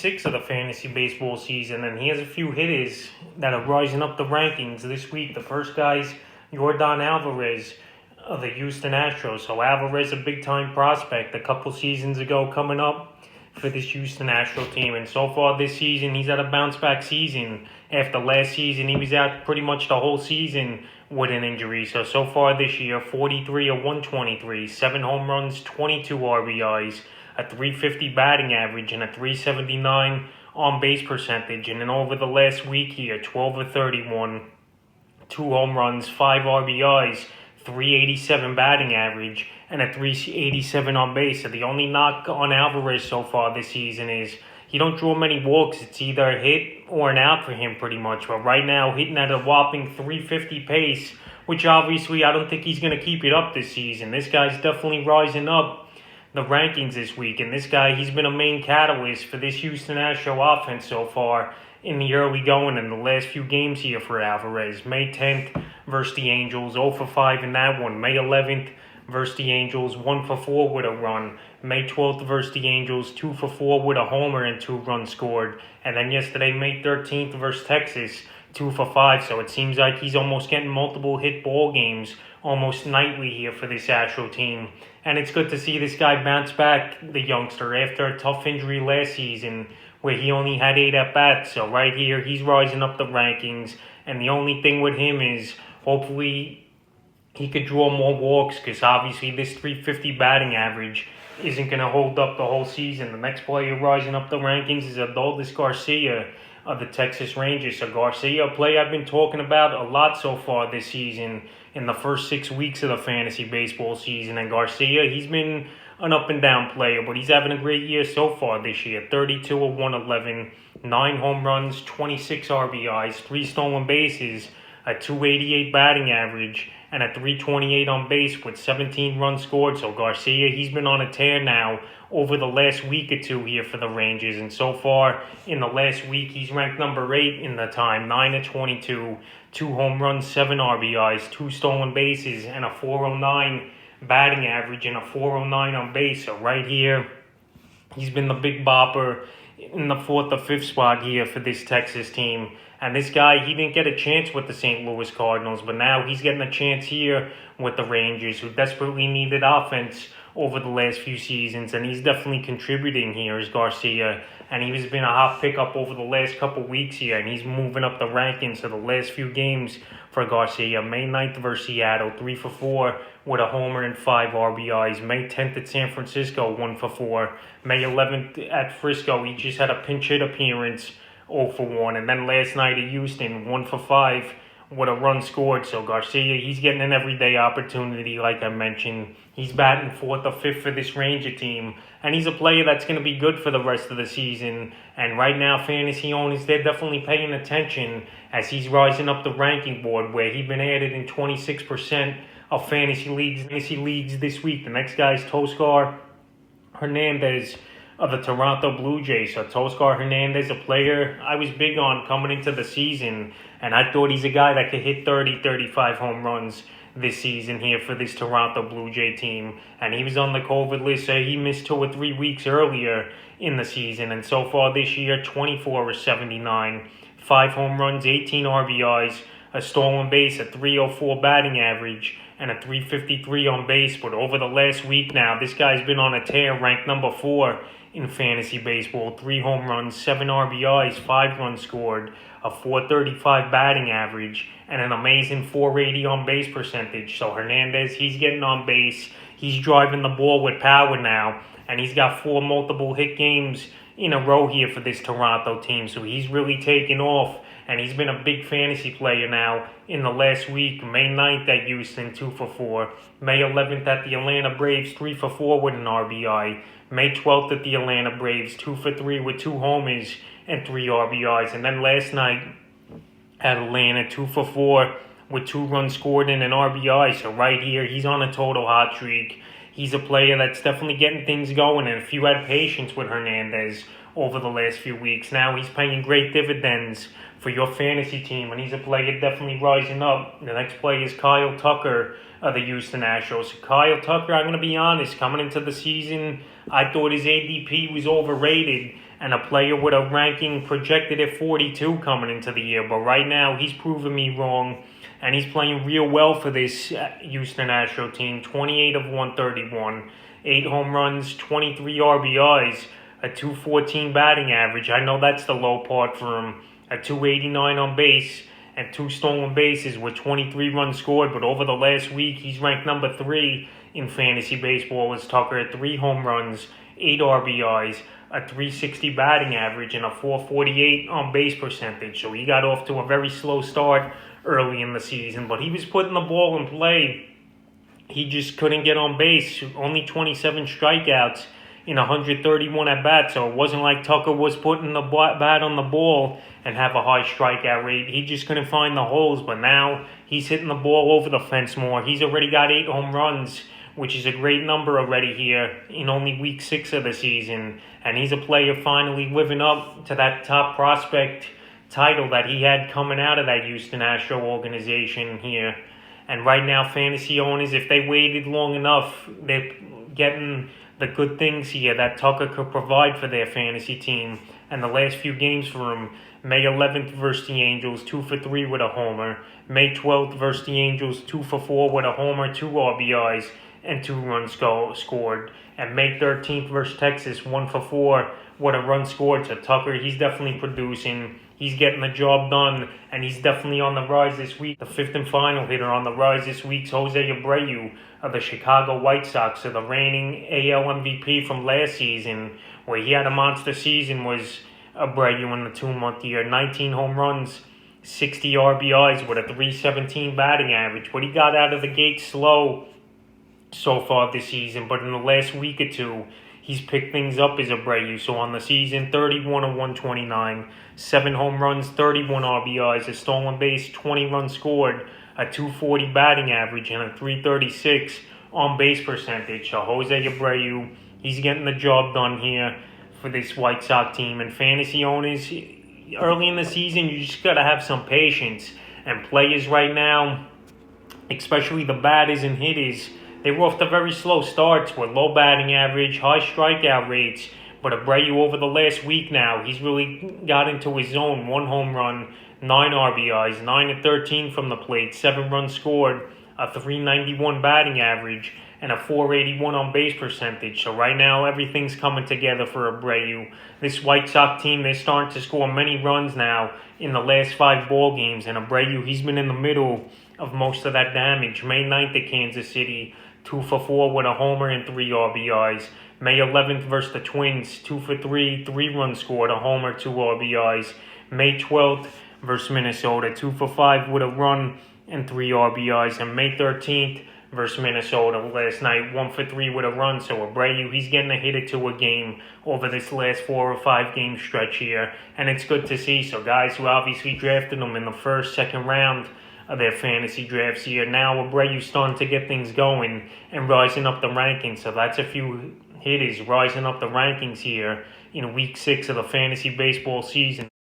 6 of the fantasy baseball season, and he has a few hitters that are rising up the rankings this week. The first guy's Yordan Alvarez of the Houston Astros. So Alvarez, a big-time prospect a couple seasons ago coming up for this Houston Astro team. And so far this season, he's had a bounce-back season. After last season, he was out pretty much the whole season with an injury. So far this year, 43 of 123, 7 home runs, 22 RBIs, a .350 batting average, and a .379 on-base percentage. And then over the last week here, 12 of 31, 2 home runs, 5 RBIs, .387 batting average, and a .387 on base. So the only knock on Alvarez so far this season is he don't draw many walks. It's either a hit or an out for him pretty much. But right now, hitting at a whopping .350 pace, which obviously I don't think he's going to keep it up this season. This guy's definitely rising up the rankings this week. And this guy, he's been a main catalyst for this Houston Astro offense so far in the early going in the last few games here for Alvarez. May 10th versus the Angels, 0 for 5 in that one. May 11th versus the Angels, 1 for 4 with a run. May 12th versus the Angels, 2 for 4 with a homer and 2 runs scored. And then yesterday, May 13th versus Texas, 2 for 5. So it seems like he's almost getting multiple hit ball games almost nightly here for this Astro team. And it's good to see this guy bounce back, the youngster, after a tough injury last season where he only had 8 at-bats. So right here, he's rising up the rankings. And the only thing with him is hopefully he could draw more walks, because obviously this .350 batting average isn't going to hold up the whole season. The next player rising up the rankings is Aldous Garcia of the Texas Rangers. So Garcia, a player I've been talking about a lot so far this season in the first 6 weeks of the fantasy baseball season. And Garcia, he's been an up-and-down player, but he's having a great year so far this year. 32 of 111, 9 home runs, 26 RBIs, 3 stolen bases, a .288 batting average, and a .328 on base with 17 runs scored. So Garcia, he's been on a tear now over the last week or two here for the Rangers. And so far in the last week, he's ranked number 8 in the time, 9 of 22, 2 home runs, 7 RBIs, 2 stolen bases, and a .409 batting average and a .409 on base. So right here, he's been the big bopper in the 4th or 5th spot here for this Texas team. And this guy, he didn't get a chance with the St. Louis Cardinals, but now he's getting a chance here with the Rangers, who desperately needed offense over the last few seasons. And he's definitely contributing here as Garcia. And he's been a hot pickup over the last couple weeks here. And he's moving up the rankings for the last few games for Garcia. May 9th versus Seattle, 3 for 4 with a homer and 5 RBIs. May 10th at San Francisco, 1 for 4. May 11th at Frisco, he just had a pinch hit appearance, 0 for 1. And then last night at Houston, 1 for 5 with a run scored. So Garcia, he's getting an everyday opportunity, like I mentioned. He's batting 4th or 5th for this Ranger team. And he's a player that's going to be good for the rest of the season. And right now, fantasy owners, they're definitely paying attention as he's rising up the ranking board, where he's been added in 26% of fantasy leagues this week. The next guy is Teoscar Hernandez of the Toronto Blue Jays. So Teoscar Hernandez, a player I was big on coming into the season, and I thought he's a guy that could hit 30, 35 home runs this season here for this Toronto Blue Jay team. And he was on the COVID list, so he missed 2 or 3 weeks earlier in the season. And so far this year, 24 of 79, 5 home runs, 18 RBIs, a stolen base, a .304 batting average, and a .353 on base. But over the last week now, this guy's been on a tear, ranked number 4 in fantasy baseball. 3 home runs, 7 RBIs, 5 runs scored, a .435 batting average, and an amazing .480 on base percentage. So Hernandez, he's getting on base. He's driving the ball with power now, and he's got 4 multiple hit games in a row here for this Toronto team. So he's really taken off, and he's been a big fantasy player now in the last week. May 9th at Houston, 2 for 4. May 11th at the Atlanta Braves, 3 for 4 with an RBI. May 12th at the Atlanta Braves, 2 for 3 with 2 homers and 3 RBIs. And then last night at Atlanta, 2 for 4 with 2 runs scored and an RBI. So right here, he's on a total hot streak. He's a player that's definitely getting things going. And if you had patience with Hernandez over the last few weeks, now he's paying great dividends for your fantasy team, and he's a player definitely rising up. The next player is Kyle Tucker of the Houston Astros. Kyle Tucker, I'm going to be honest, coming into the season, I thought his ADP was overrated and a player with a ranking projected at 42 coming into the year. But right now, he's proven me wrong, and he's playing real well for this Houston Astro team. 28 of 131, 8 home runs, 23 RBIs, a 214 batting average. I know that's the low part for him. A 289 on base and 2 stolen bases with 23 runs scored. But over the last week, he's ranked number 3 in fantasy baseball as Tucker at 3 home runs, 8 RBIs, a 360 batting average, and a 448 on base percentage. So he got off to a very slow start early in the season, but he was putting the ball in play. He just couldn't get on base. Only 27 strikeouts in 131 at-bats, so it wasn't like Tucker was putting the bat on the ball and have a high strikeout rate. He just couldn't find the holes, but now he's hitting the ball over the fence more. He's already got 8 home runs, which is a great number already here in only week 6 of the season, and he's a player finally living up to that top prospect title that he had coming out of that Houston Astro organization here. And right now, fantasy owners, if they waited long enough, they're getting the good things here that Tucker could provide for their fantasy team. And the last few games for him, May 11th versus the Angels, 2 for 3 with a homer. May 12th versus the Angels, 2 for 4 with a homer, 2 RBIs, and 2 runs scored. And May 13th versus Texas, 1 for 4 with a run scored. So Tucker, he's definitely producing. He's getting the job done, and he's definitely on the rise this week. The 5th and final hitter on the rise this week is Jose Abreu of the Chicago White Sox, so the reigning AL MVP from last season, where he had a monster season, was Abreu in the 2-month year. 19 home runs, 60 RBIs with a 317 batting average. But he got out of the gate slow so far this season, but in the last week or two, he's picked things up as Abreu. So on the season, 31 of 129, 7 home runs, 31 RBIs, a stolen base, 20 runs scored, a 240 batting average, and a 336 on base percentage. So Jose Abreu, he's getting the job done here for this White Sox team. And fantasy owners, early in the season, you just got to have some patience. And players right now, especially the batters and hitters, they were off to very slow starts with low batting average, high strikeout rates. But Abreu over the last week now, he's really got into his zone. 1 home run, 9 RBIs, 9 of 13 from the plate, 7 runs scored, a 391 batting average, and a 481 on base percentage. So right now, everything's coming together for Abreu. This White Sox team, they're starting to score many runs now in the last 5 ball games. And Abreu, he's been in the middle of most of that damage. May 9th at Kansas City, 2 for 4 with a homer and 3 RBIs. May 11th versus the Twins, 2 for 3, 3 runs scored, a homer, 2 RBIs. May 12th versus Minnesota, 2 for 5 with a run and 3 RBIs. And May 13th versus Minnesota last night, 1 for 3 with a run. So Abreu, he's getting a hit or 2 a game over this last 4 or 5 game stretch here. And it's good to see. So guys who obviously drafted him in the first, second round of their fantasy drafts here, now Abreu's starting to get things going and rising up the rankings. So that's a few hitters rising up the rankings here in week 6 of the fantasy baseball season.